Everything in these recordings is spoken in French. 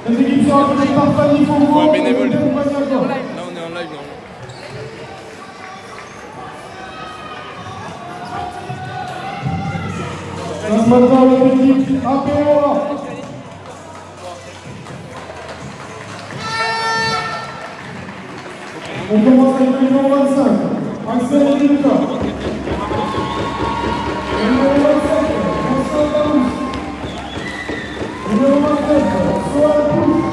Les équipes sont accueillies par Fanny Fauveau. Un bénévole. Là, on est en live normalement. passe maintenant l'équipe APOA. On commence avec le numéro 25, Axel Rilka. Le numéro 27, Vincent Darousse. Numéro 29, Soal Pouche.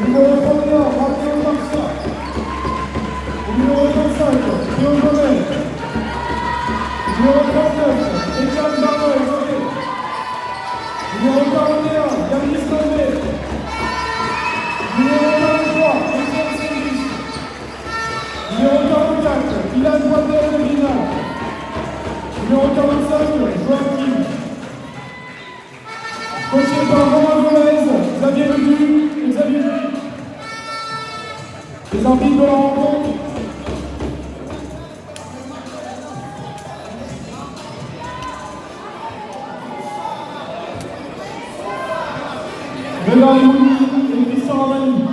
Numéro 31, Mathieu Marcia. Numéro 25, Théo Gomez. Numéro 39, Etienne Barret. Numéro 41, Yannis Gomé. Numéro 43, Etienne Sévis. Numéro 44, Ilan Poitet-Medina. Numéro 45, Joachim. Coaché par Romain Gomez, Xavier Ledu et Xavier Ledu. Les arbitres de la rencontre. Bernard Mouni et Christian Ramani.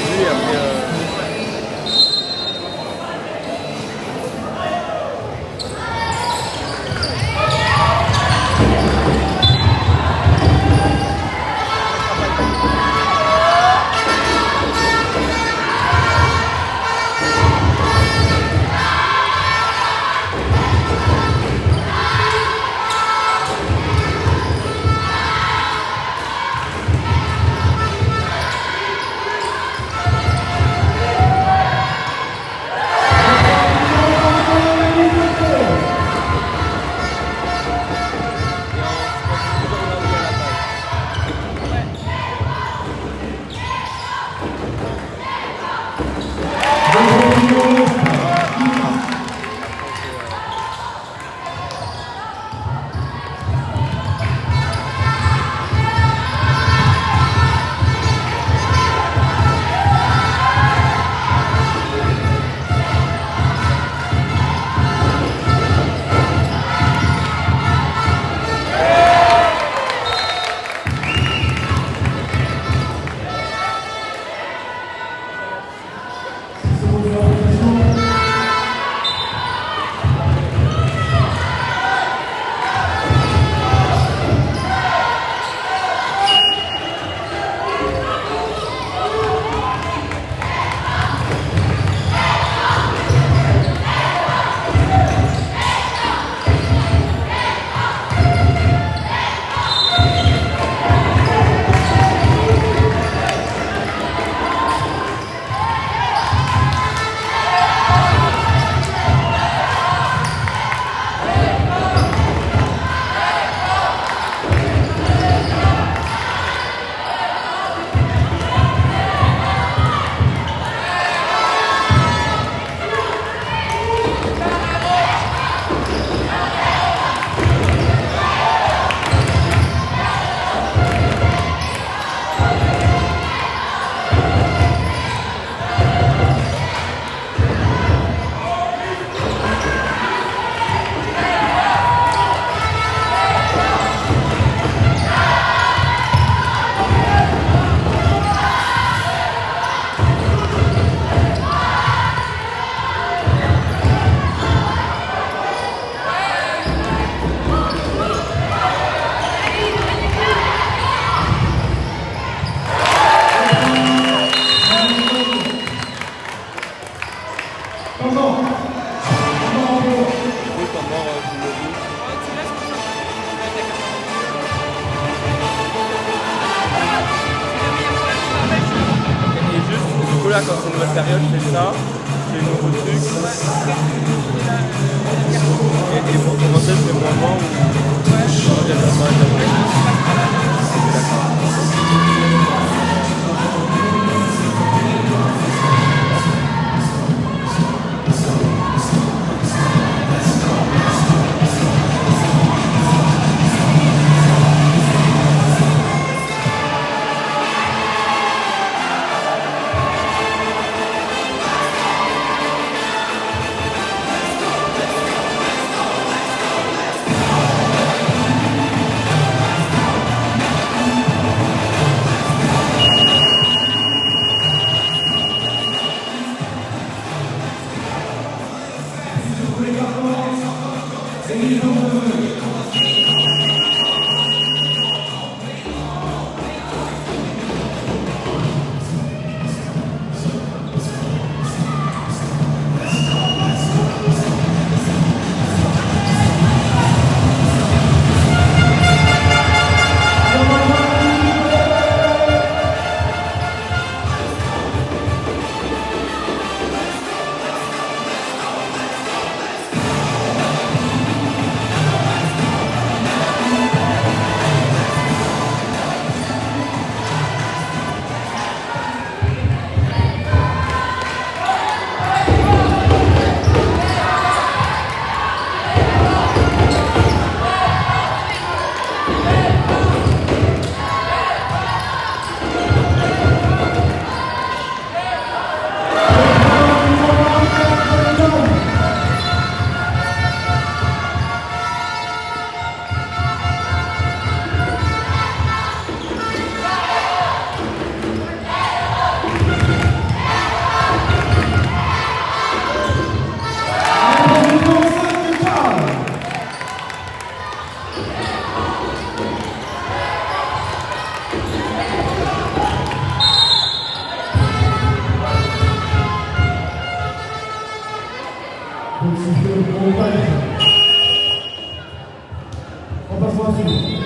vu et après. Là, quand c'est une nouvelle période, je fais ça, je fais un nouveau truc. Et pour commencer, je fais moins ou je reviens comme ça, On passe à la suite.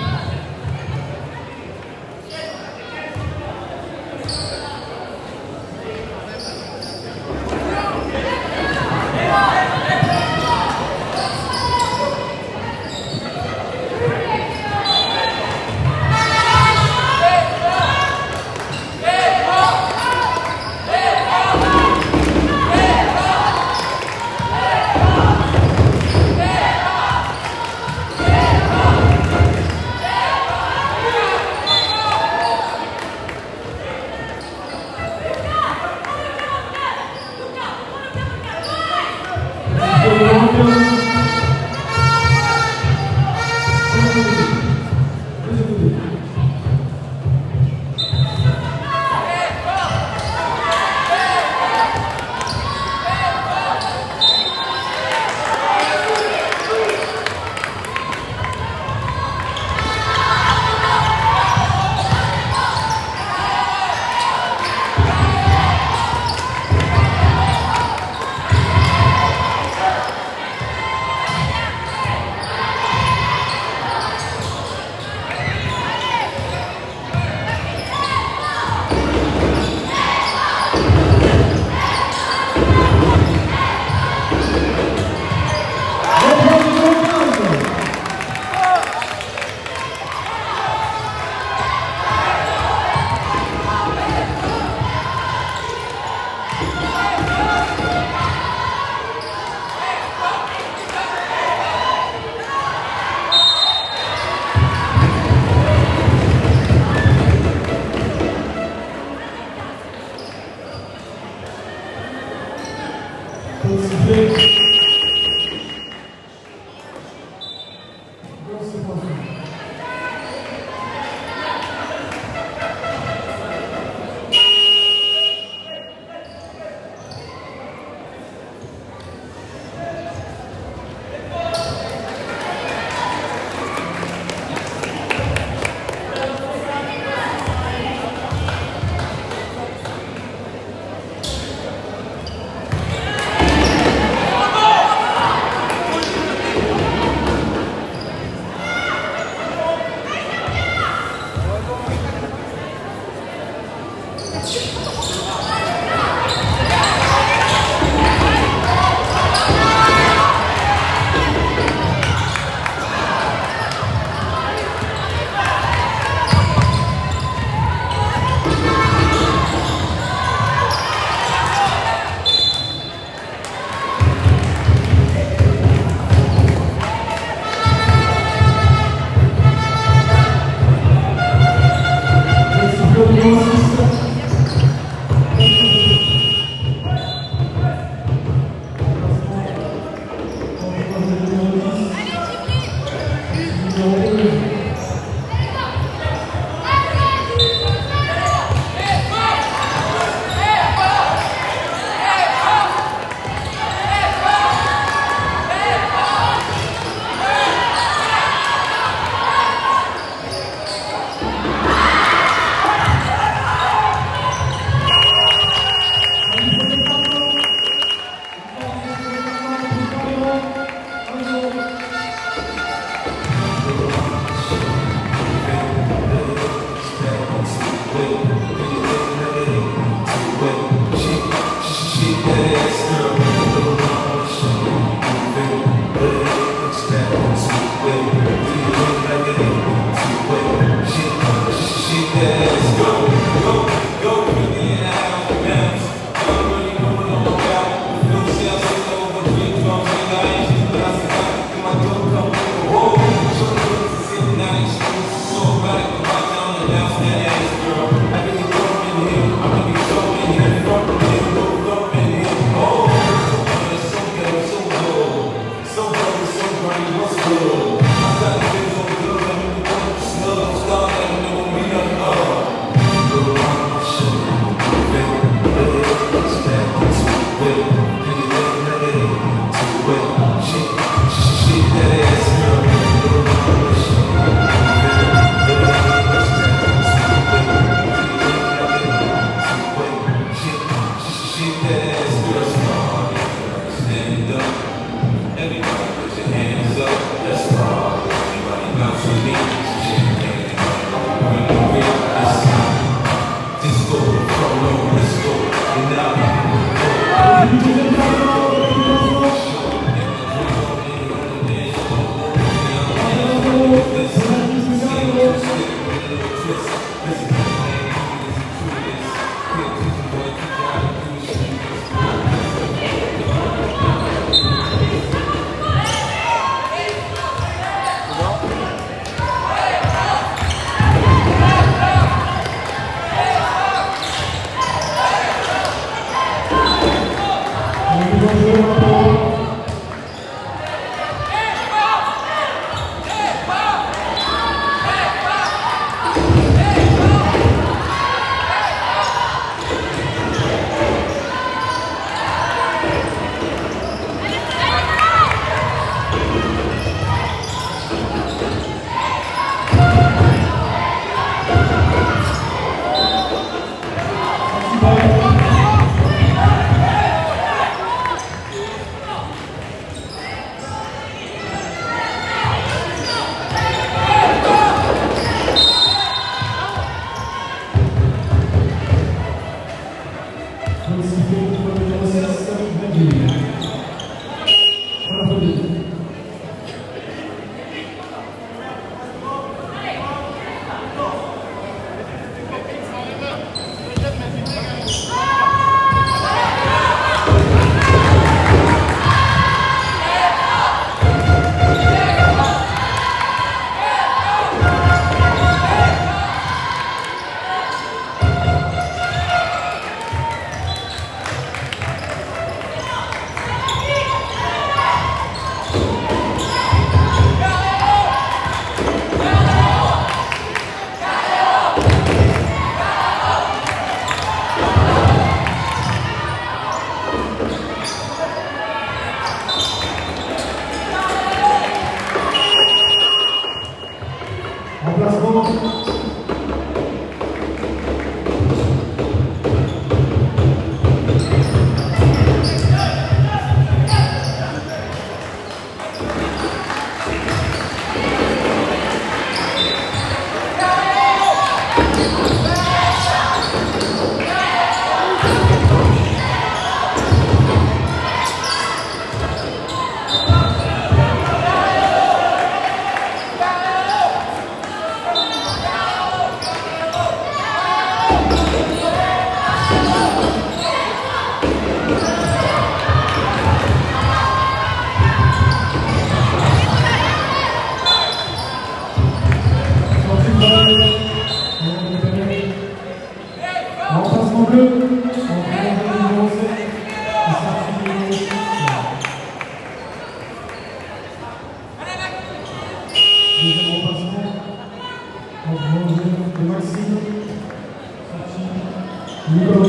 Remplacement bleu, numéro 7, et sortie numéro 6. Deuxième remplacement, de Maxime, sortie numéro 9.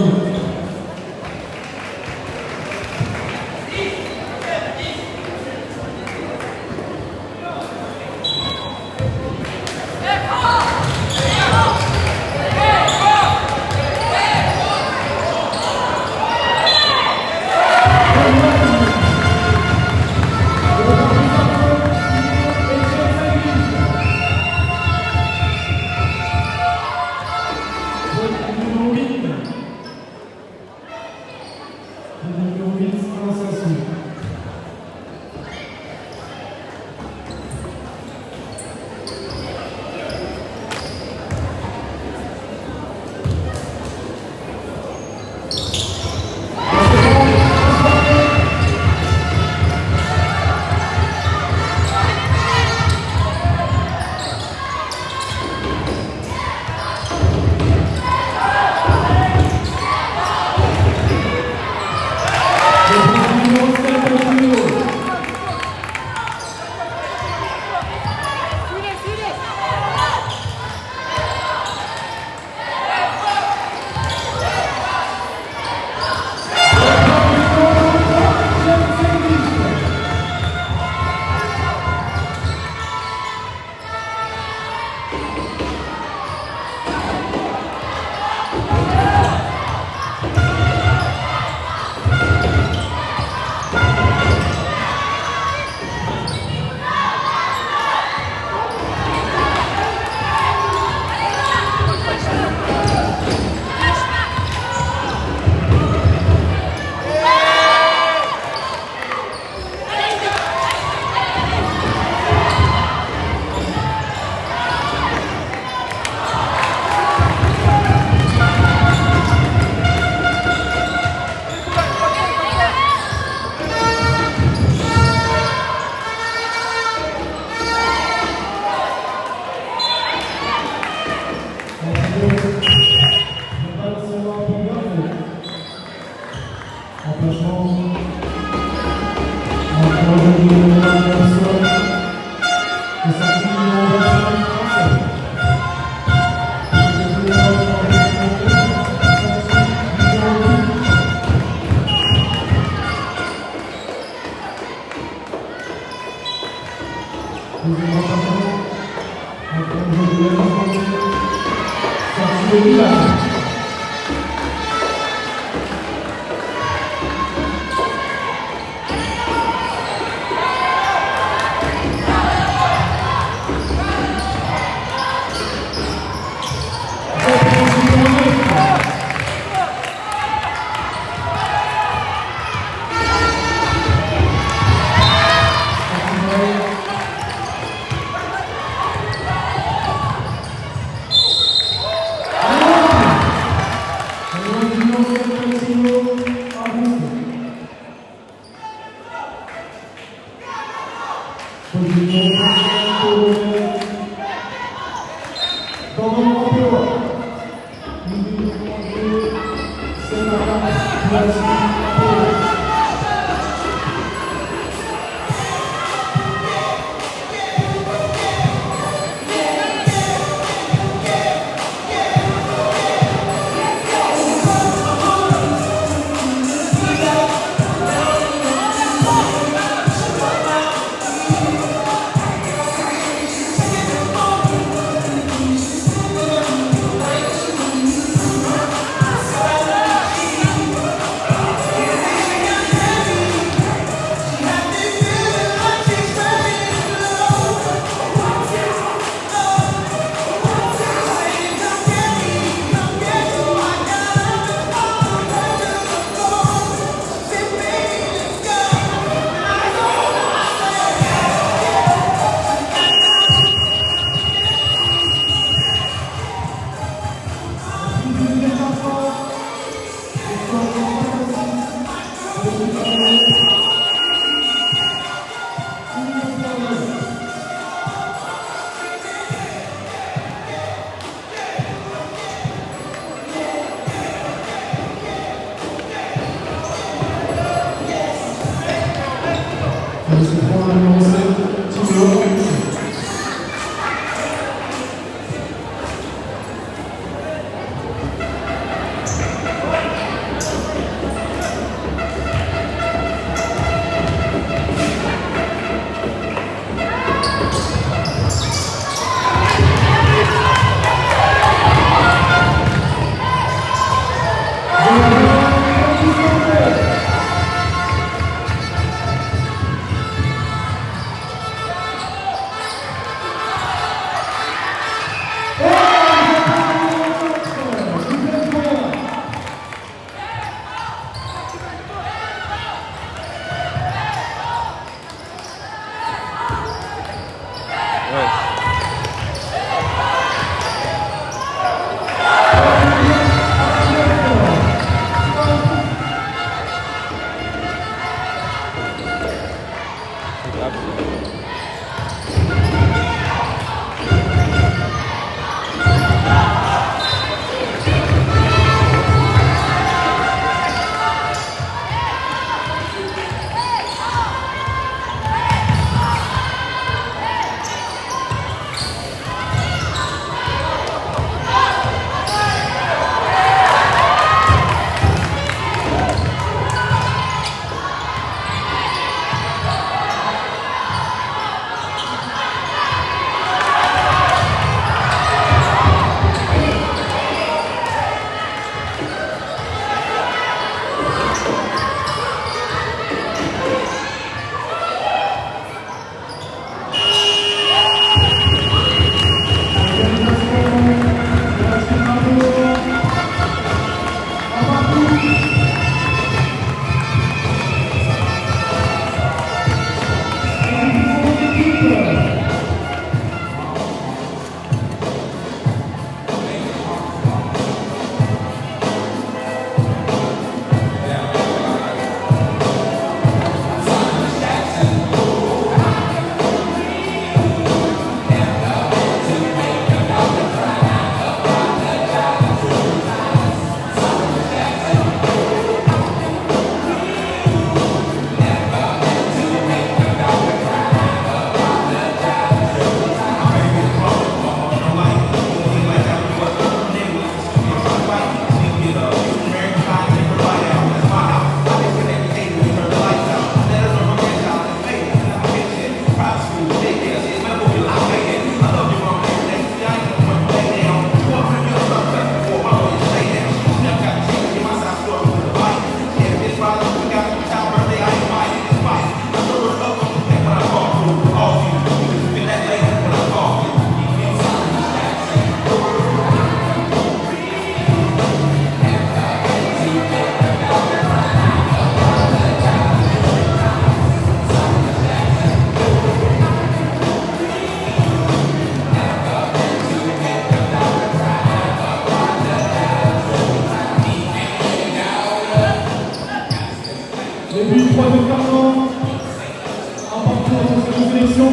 Numéro Remplacement. Encore le numéro 1 personne. Le sorti numéro 25 français. Deuxième remplacement. Encore le numéro 1 sorti de village. Les buts, 3e carton. À partir de cette sélection.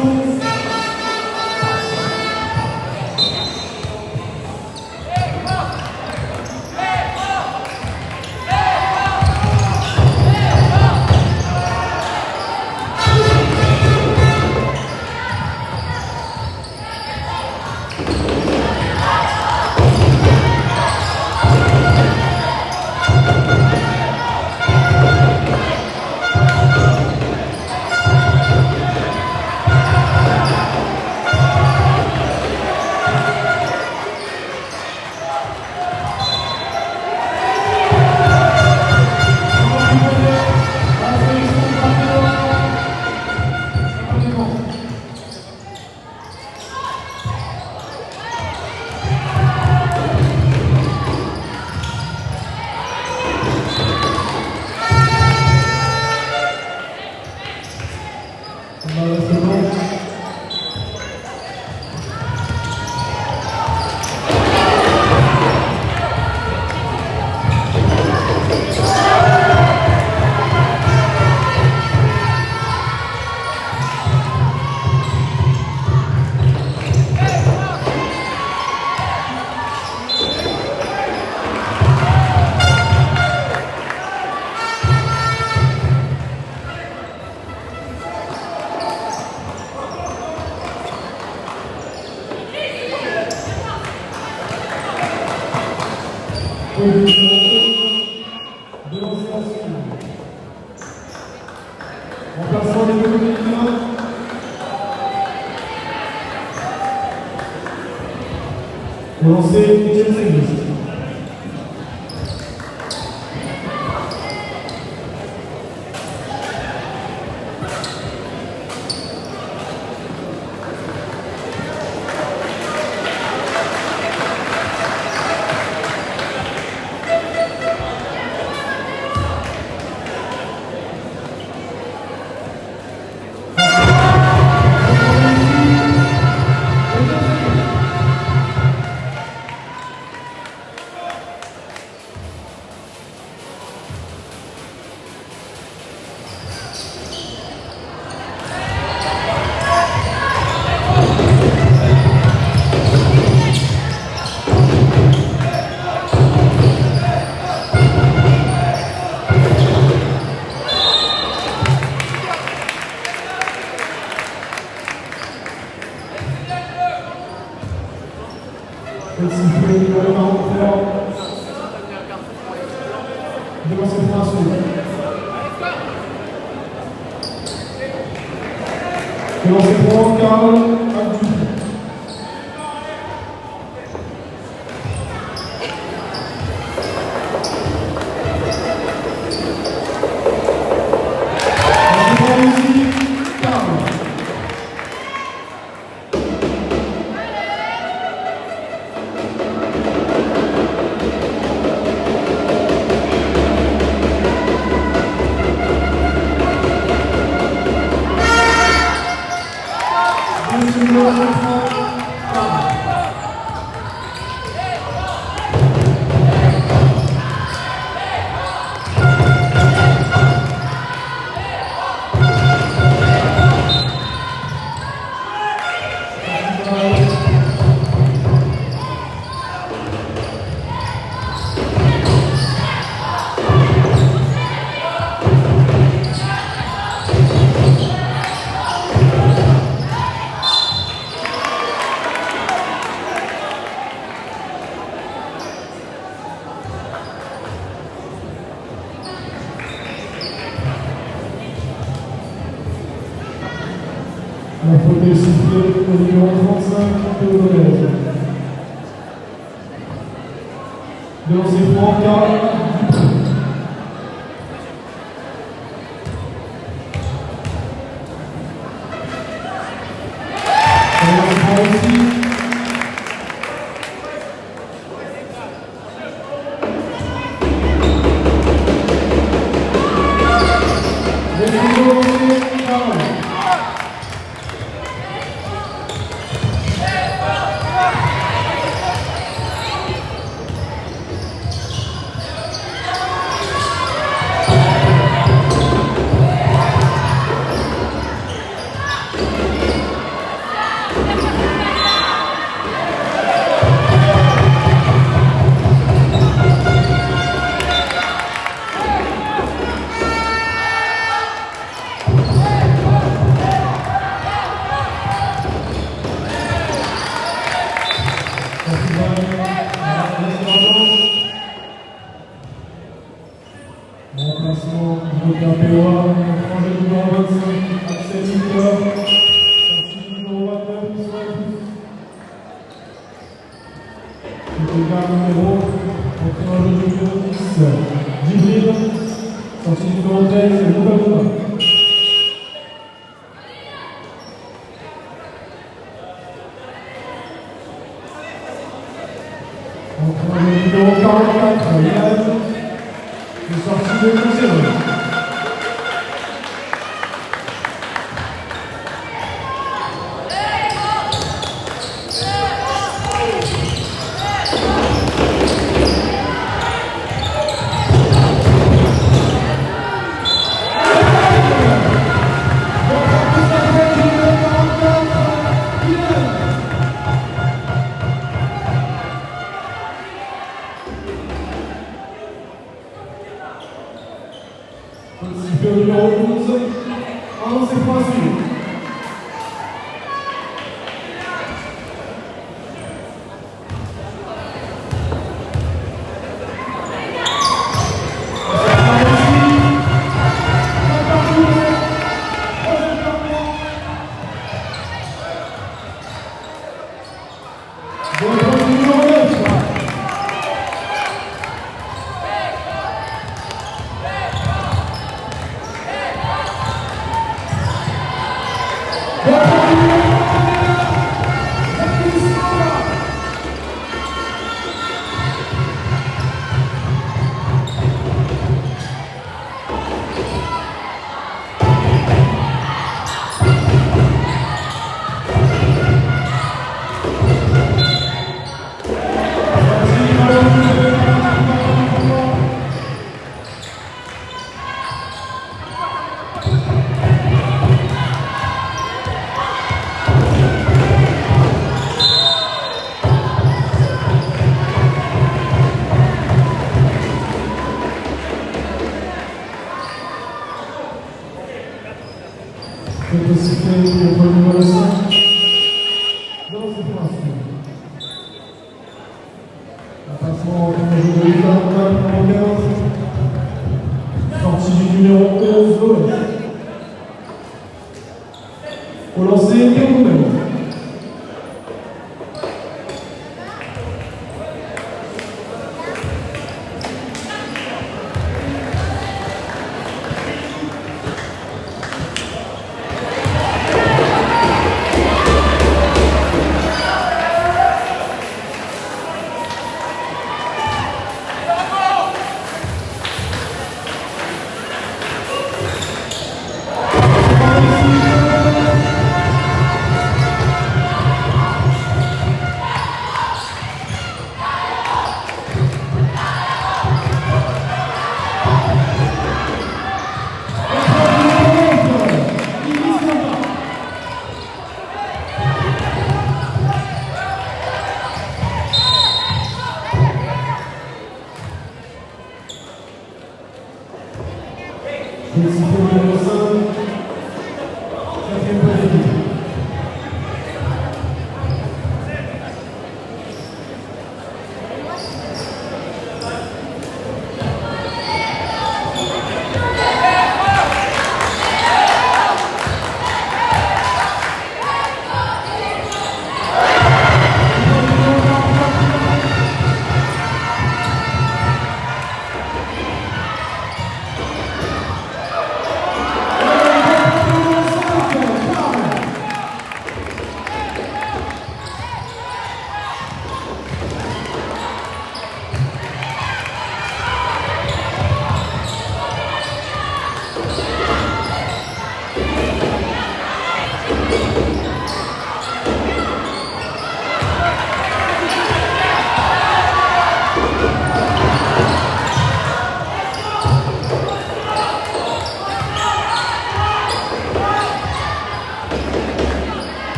Remplaçant les deux comédiens. Pour lancer James English. La faute est sifflée au numéro 35, Théodorèse. De lancer franc, Karl Dupré. De lancer franc aussi. POA, projet numéro 25, Axel Nicolas, sortie numéro 29, bonsoir à tous. Le garde numéro, entrée en jeu numéro 10, Djibril, sortie numéro 13, Louvain. Entrée en jeu numéro 44, Yann, et sortie de Conserve. Le numéro 12, Arnaud Séfrançu. C'est aussi fait pour le numéro 5, dans cette formation. Un passement au jeu de l'État, numéro 15, sortie du numéro 11, Loïc. Au lancer, Kéroumel. Le numéro 5, quatrième position.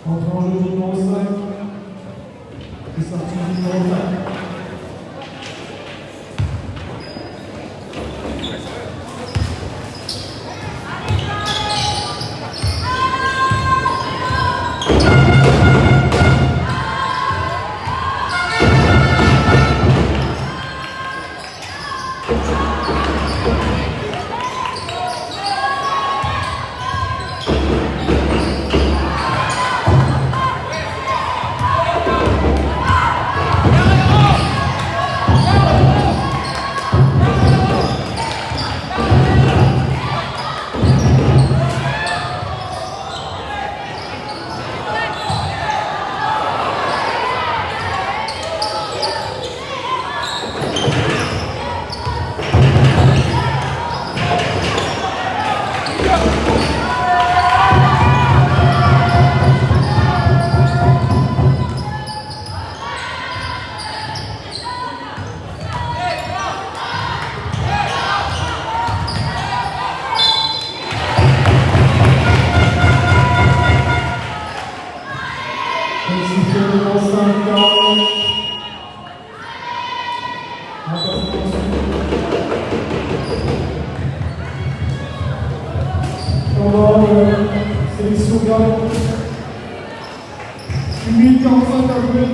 Entrée en jeu numéro 5. Et sortie numéro 4. Sélection garde. 8h45 à jouer.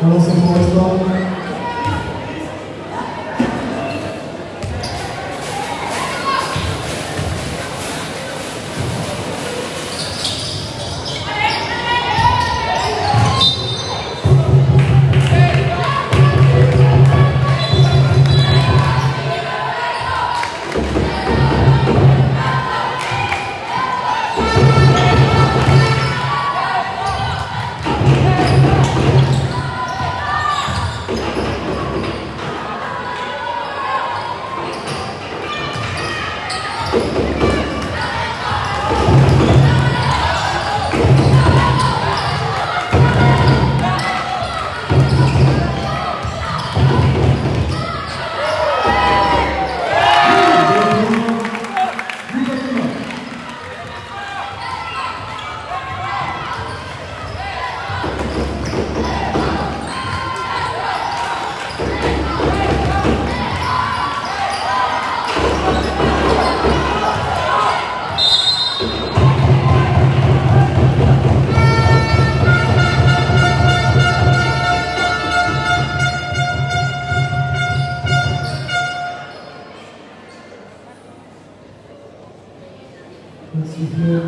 Lancez pour l'instant. sifflet.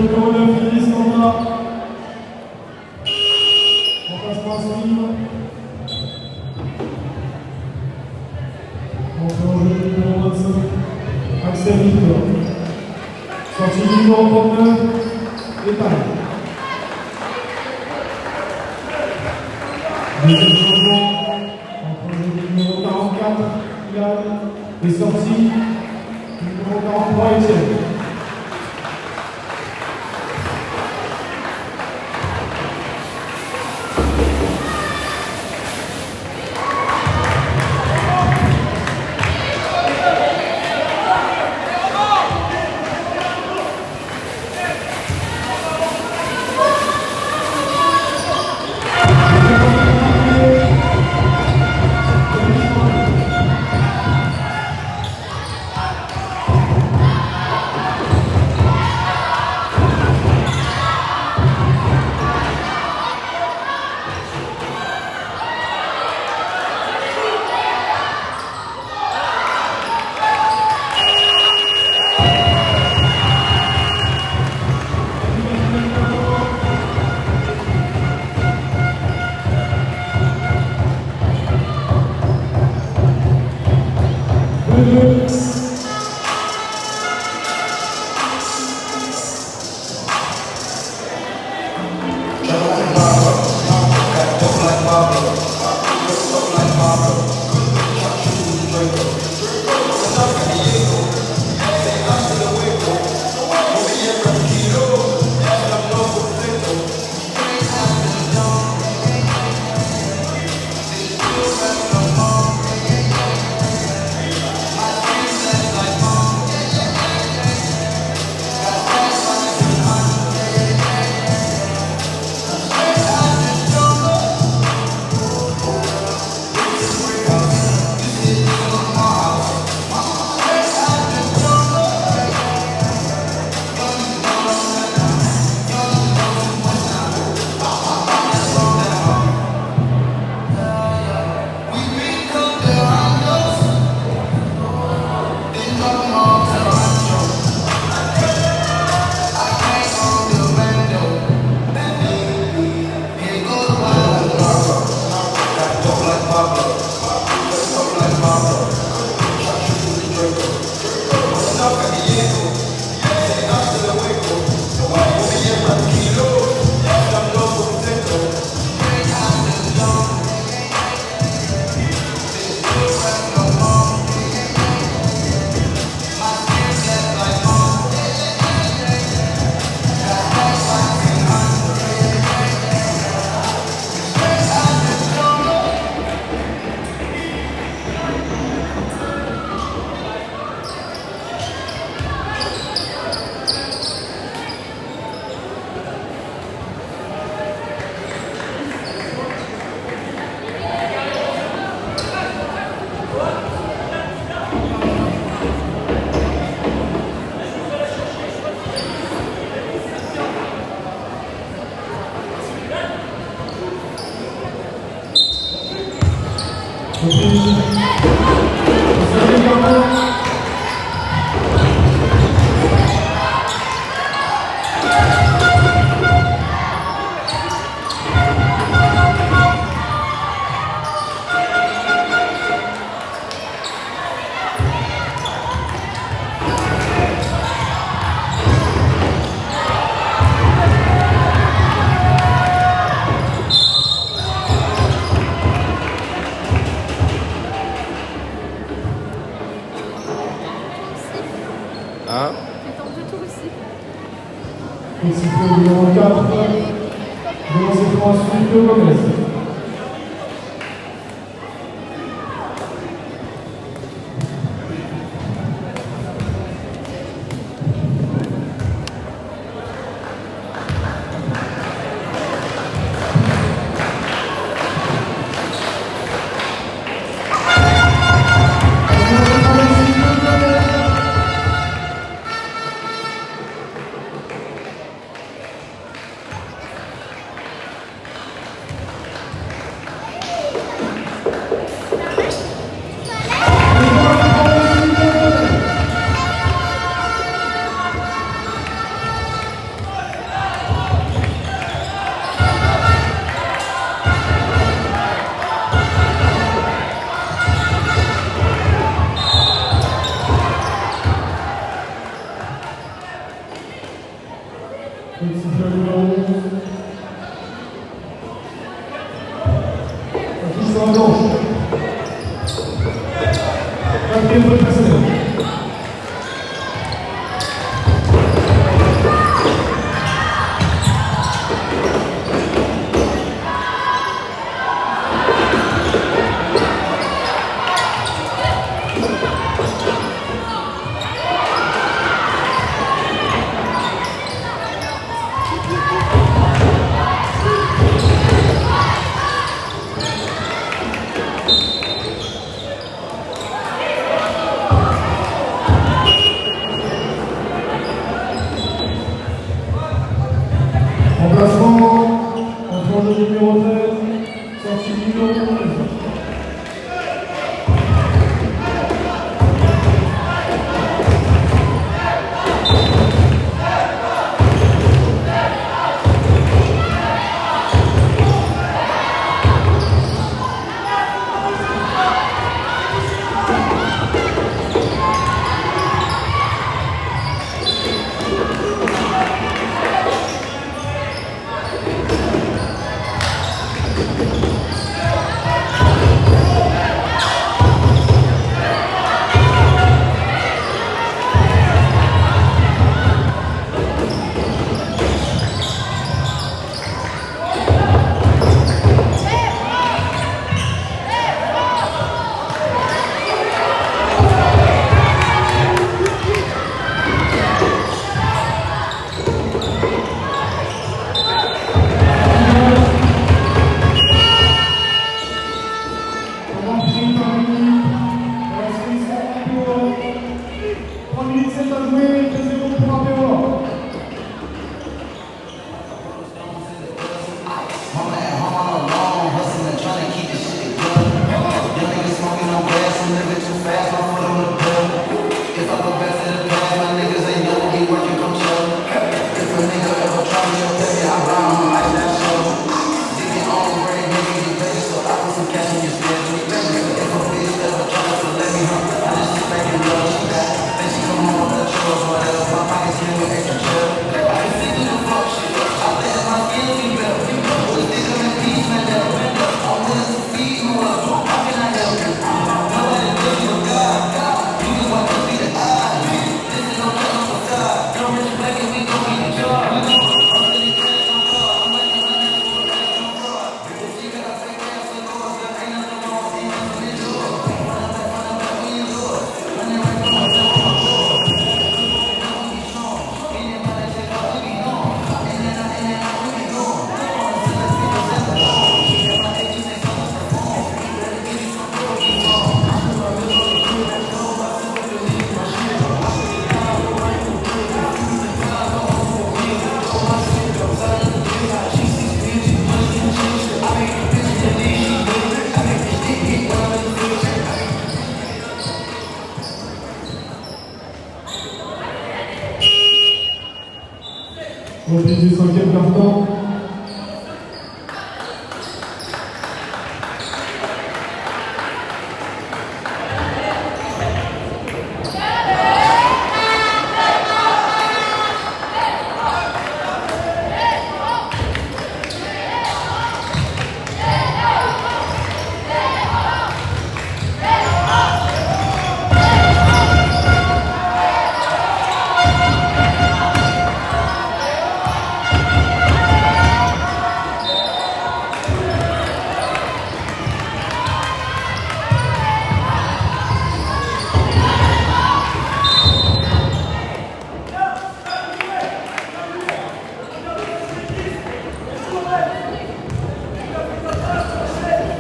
Numéro 9, Félix Nanda. Remplacement à suivre. Entrée en jeu numéro 25, Axel Victor. Sortie numéro 39, Etal. Deuxième changement, entrée en jeu numéro 44, Ilan. Et sortie numéro 43, Etienne. Thank you. Le sifflet numéro 4, devant cette fois Philippe Gomez. Le sifflet numéro 11. La touche sur la gauche. Quatrième faute personnelle. Remplacement entre le numéro 13, sortie numéro 11. Reprise du 5e carton.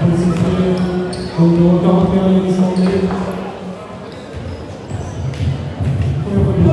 Appel sifflé. Au numéro 41, il est semblé. Première revue.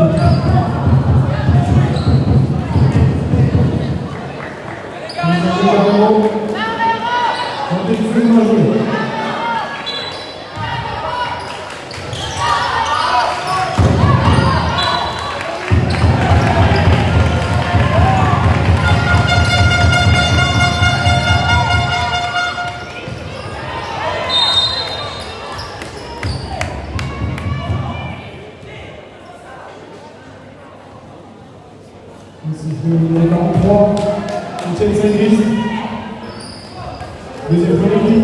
Le 43, Etienne Saint-Christ. Deuxième premier.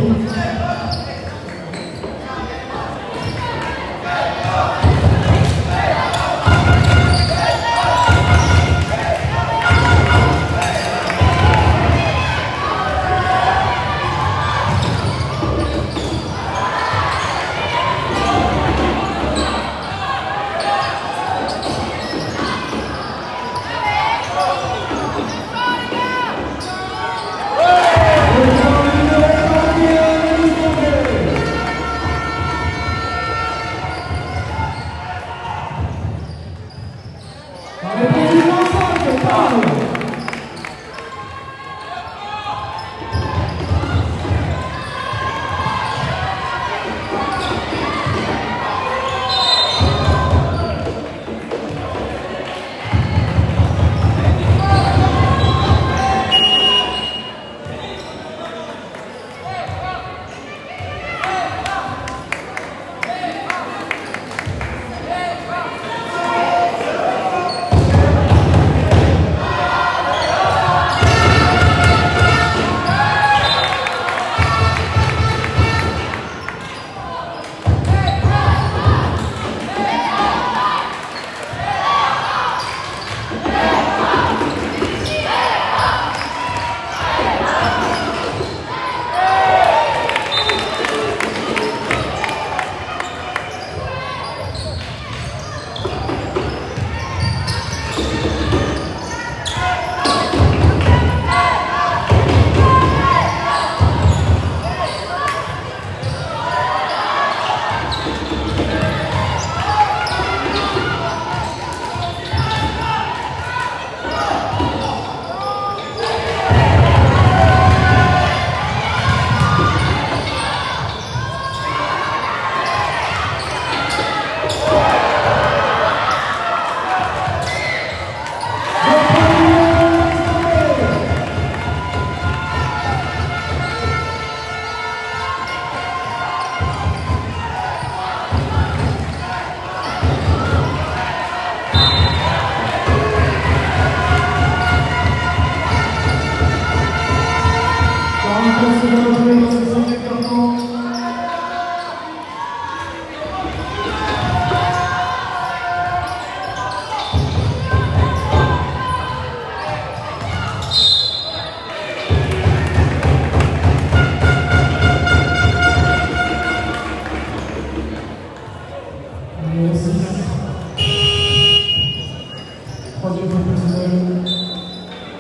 Troisième professionnel,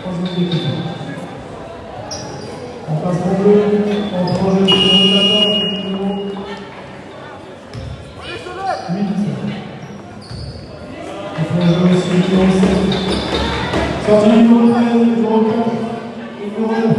troisième équipe. On passe pour bleu, on prend le numéro 14, le numéro 8. On prend le jeu aussi le numéro 7. Sortie du numéro 13, le numéro 4, le numéro 9.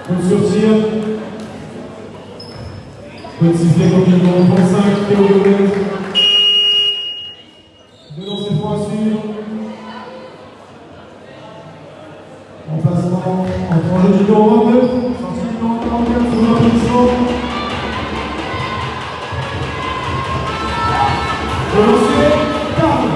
Faute sur tir. Petit sifflet contre le numéro 35, Théo Gomez. Deux lancers francs à suivre. Emplacement entre le numéro 29, sortie du numéro 44, sous l'applaudissement. Le lancer, table.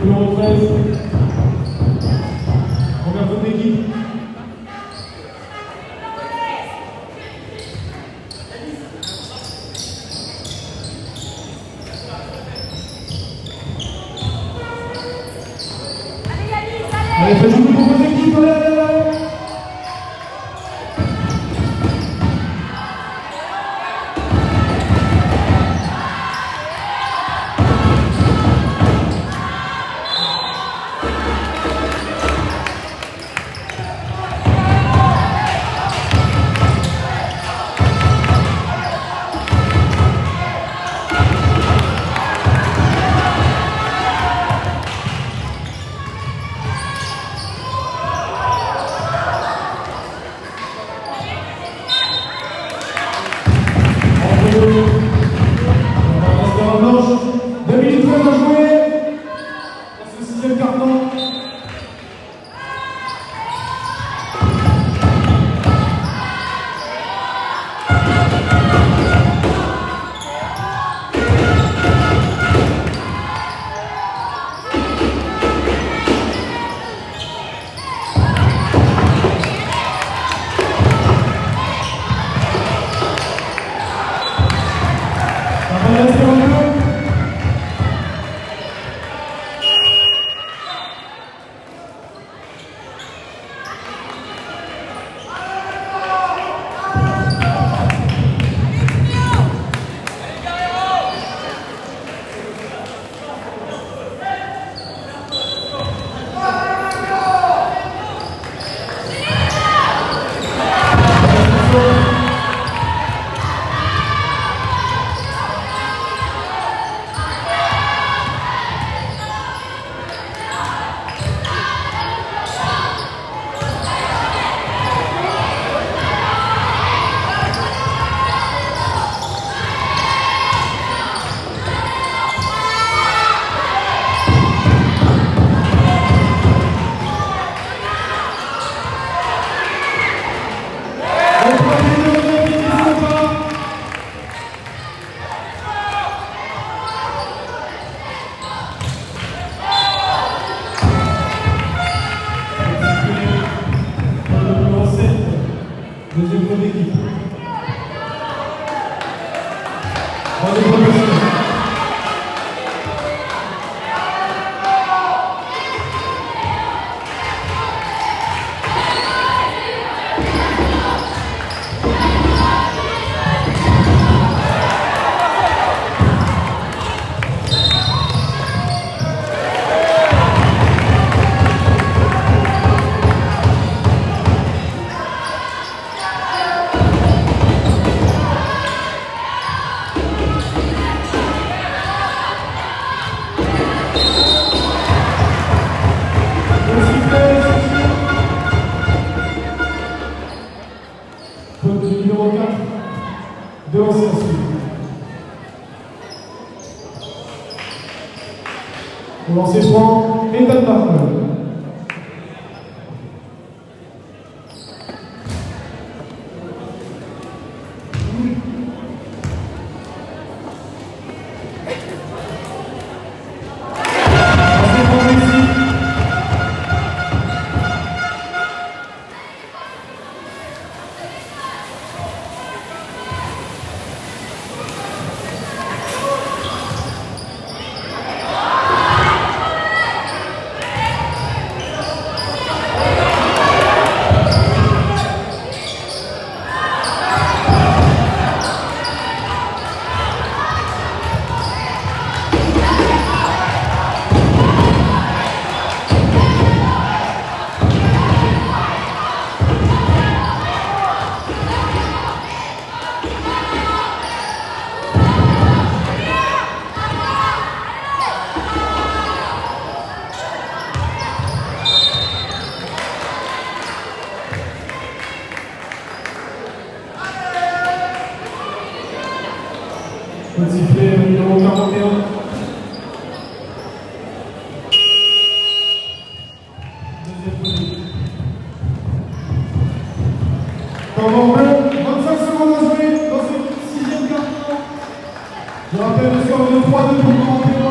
Numéro 13. Première faute d'équipe. Allez, faites jouer pour vos équipes, allez. Deuxième faute d'équipe. Troisième faute d'équipe. Numéro 4, de l'ancien sud. Au lancer franc, Ethan Barker. Petit sifflet numéro 41. Deuxième podium. Comment 25 secondes à jouer dans ce sixième quart-temps. Je rappelle le score de 3-2 pour le 41.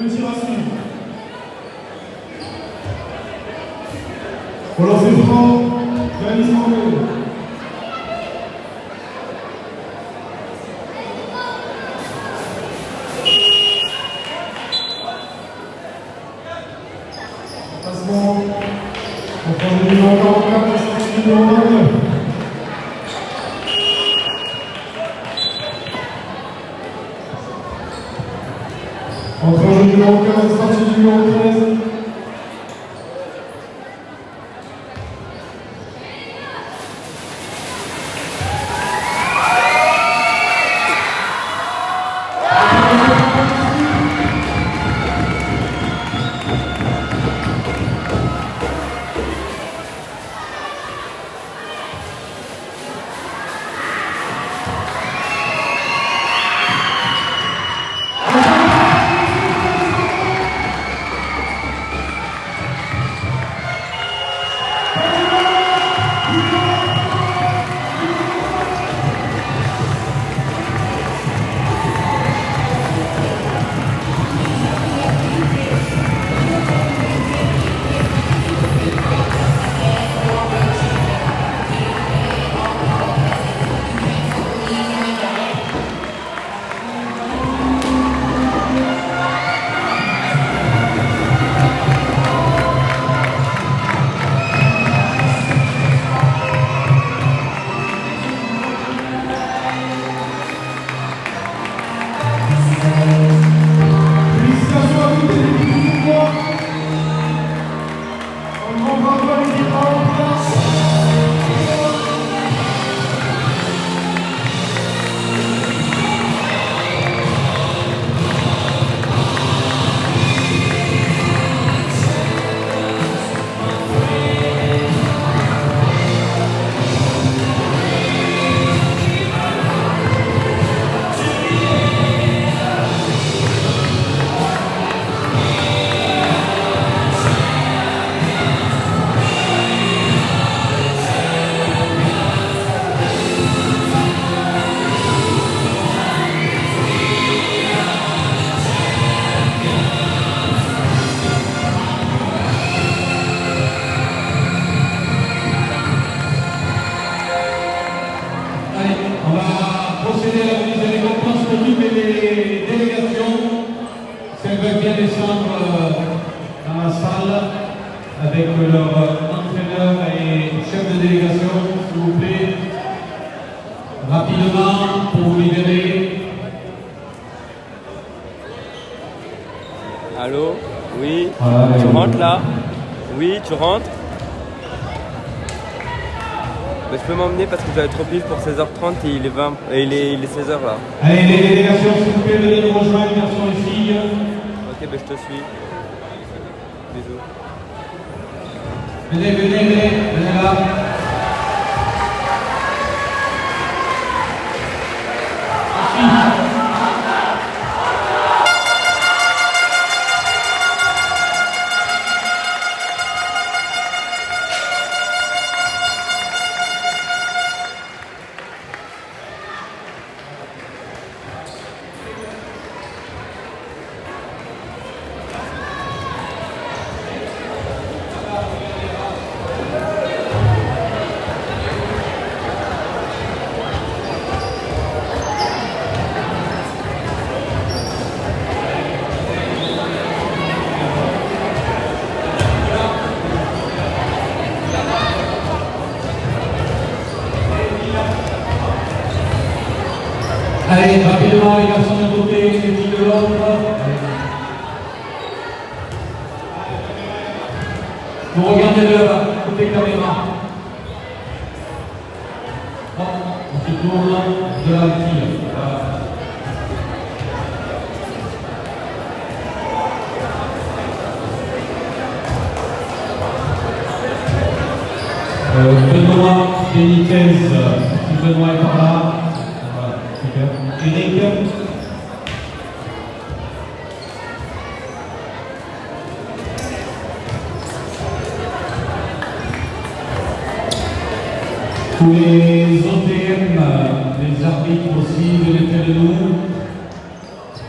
Le tir à suivre. Au lancer franc, Yanis Mangel. Passement. Entre le numéro 44 et le numéro 29. Entre le numéro 15 et le numéro 13. Elles veulent bien descendre dans la salle avec leur entraîneur et chef de délégation, s'il vous plaît. Rapidement pour vous libérer. Allô? Oui. Voilà, Tu rentres là? Oui, tu rentres? Bah, je peux m'emmener parce que j'avais trop pile pour 16h30 et il est 20 et il est 16h là. Allez, les délégations, s'il vous plaît, venez nous rejoindre, garçons et filles. Ok, bah, je te suis. Bisous. Venez là. Allez, rapidement, les garçons d'un côté, les filles de l'autre. Vous regardez de là-bas, côté caméra. Hop, on se tourne de la fille. Voilà. Benoît Benitez, si Benoît est par là. Voilà, super. Eric. Tous les OTM, les arbitres aussi, venez près de nous.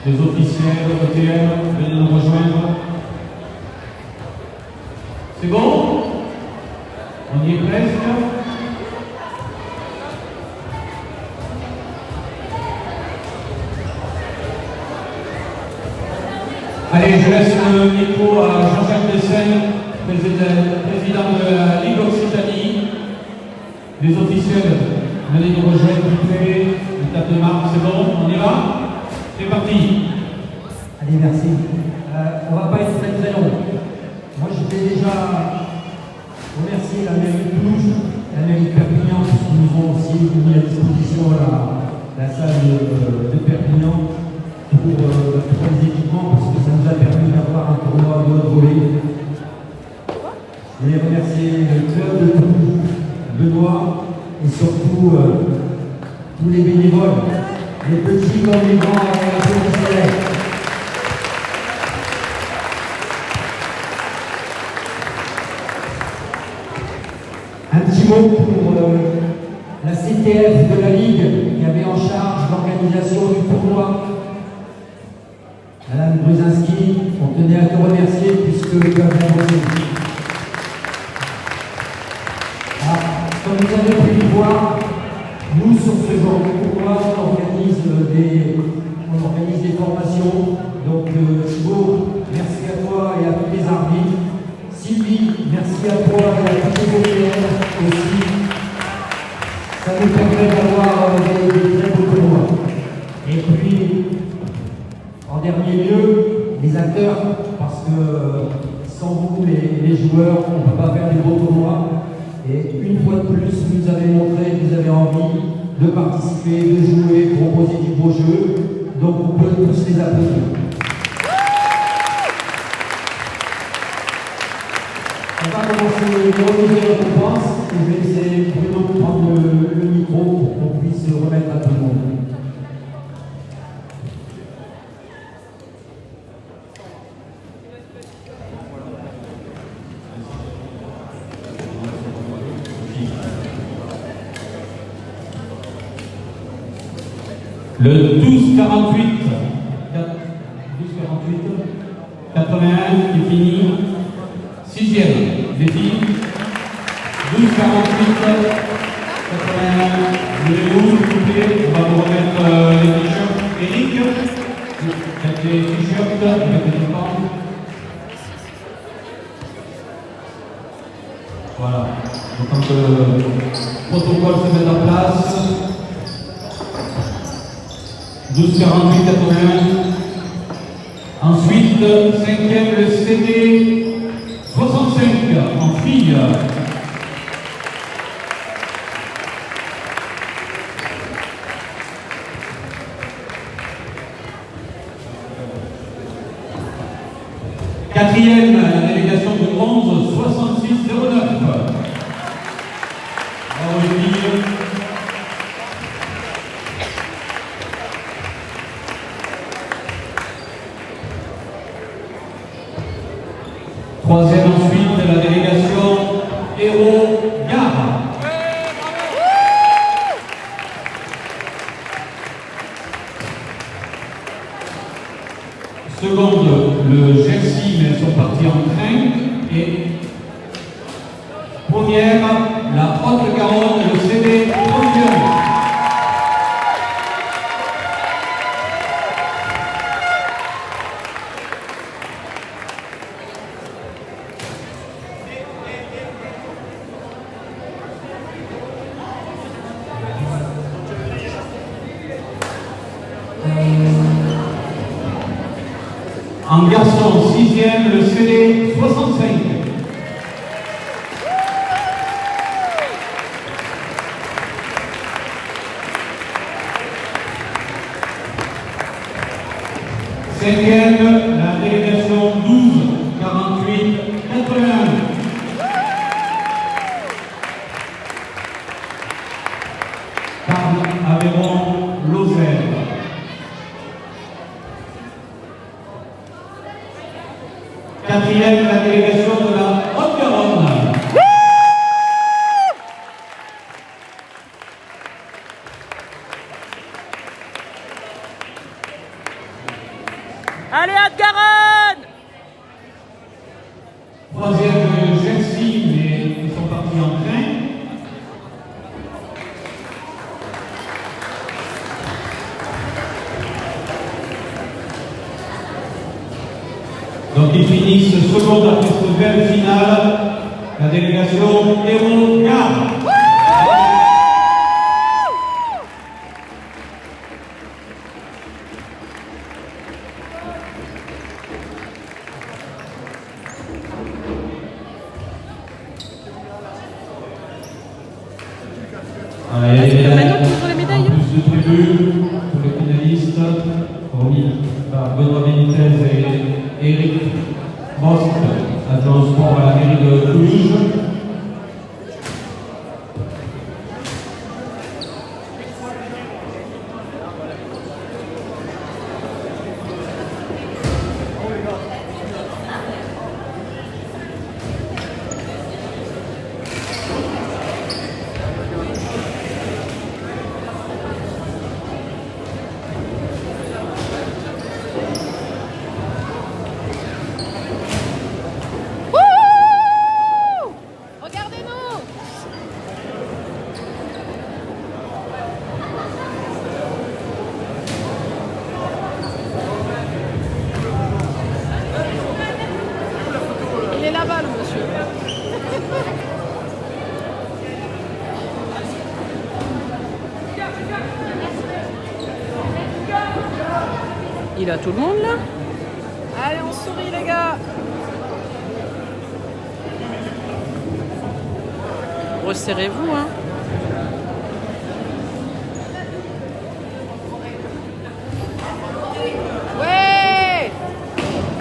Les officiels OTM, venez nous rejoindre. C'est bon? On y est presque. Allez, je laisse le micro à Jean-Jacques Dessel, président de la Ligue Occitanie. Les officiels, venez nous rejoindre vite fait. Le tape de marque, c'est bon? On y va? C'est parti. Allez, merci. On va pas être très long. Moi, je voulais déjà remercier la mairie de Toulouse, la mairie de Perpignan, qui nous ont aussi mis à disposition la salle de Perpignan pour les équipements, parce que ça nous a permis d'avoir un tournoi de haut volley. Je voulais remercier le club de Toulouse, Benoît, et surtout tous les bénévoles, les petits comme les grands, avec la professionnelle. Un petit mot pour la CTF de la Ligue qui avait en charge l'organisation du tournoi. Madame Brzezinski, on tenait à te remercier puisque tu as bien voté. Comme vous avez pu le voir, nous sur ce genre de tournoi, on organise des formations. Donc Thibaut, merci à toi et à tous les arbitres. Sylvie, merci à toi et à tous les OTM aussi. Ça nous permet d'avoir des très beaux tournois. Et puis, en dernier lieu, les acteurs, parce que sans vous, les joueurs, on ne peut pas faire des beaux tournois. Et une fois de plus, vous nous avez montré que vous avez envie de participer, de jouer, de proposer du beau jeu. Donc, on peut tous les applaudir. On va commencer les remises de récompenses et je vais laisser Bruno prendre le micro pour qu'on puisse remettre à tout le monde. Le 12-48, 81 qui finit 6e, les filles. 12-48, 81, voulez-vous, s'il vous plaît, on va vous remettre les t-shirts. Eric, les t-shirts avec protocole se met en place. 12 48 81. Ensuite, 5e, le CD 65 en filles. Quatrième, la délégation de 11 66 09. Bravo les filles. Troisième ensuite, la délégation Héros Gare. Seconde, le Jersey, mais elles sont parties en train. Et première, la Haute-Garonne, le CD 31. En garçon, 6e, le CD 65. Cinquième, la délégation 12 48 81. Tarbes, Aveyron, Lozère. Quatrième, la délégation de la Haute-Garonne. Allez, Haute-Garonne! Troisième, Jersey, mais ils sont partis en train. Donc ils finissent seconde après cette belle finale, la délégation Héros Gare. Maintenant, pour les médailles. Plus de tribunes pour les finalistes, remis par Benoît Benitez et Eric Most, adjoint au sport à la mairie de Toulouse. Il est là-bas, le monsieur. Il a tout le monde là? Allez, on sourit, les gars. Resserrez-vous, hein. Ouais!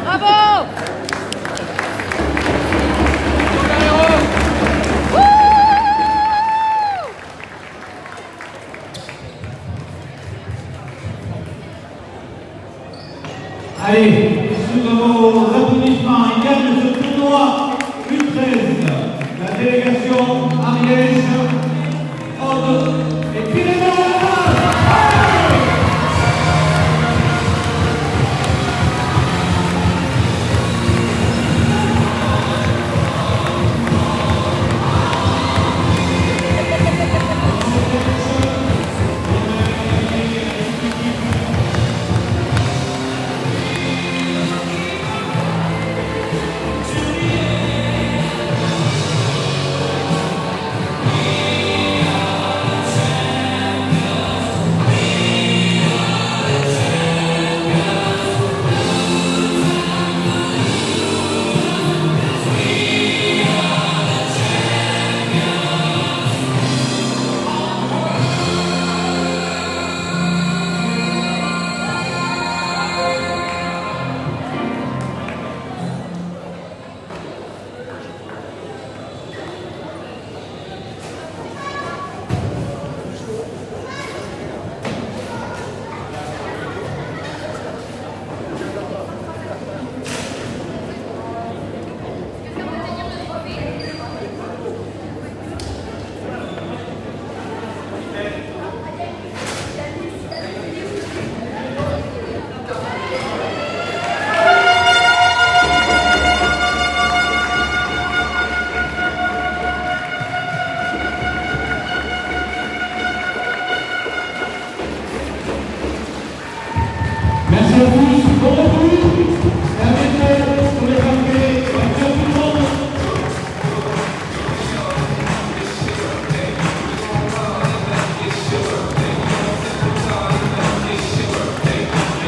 Bravo! Allez, sous vos applaudissements, il gagne ce tournoi U13, la délégation Ariège, Aude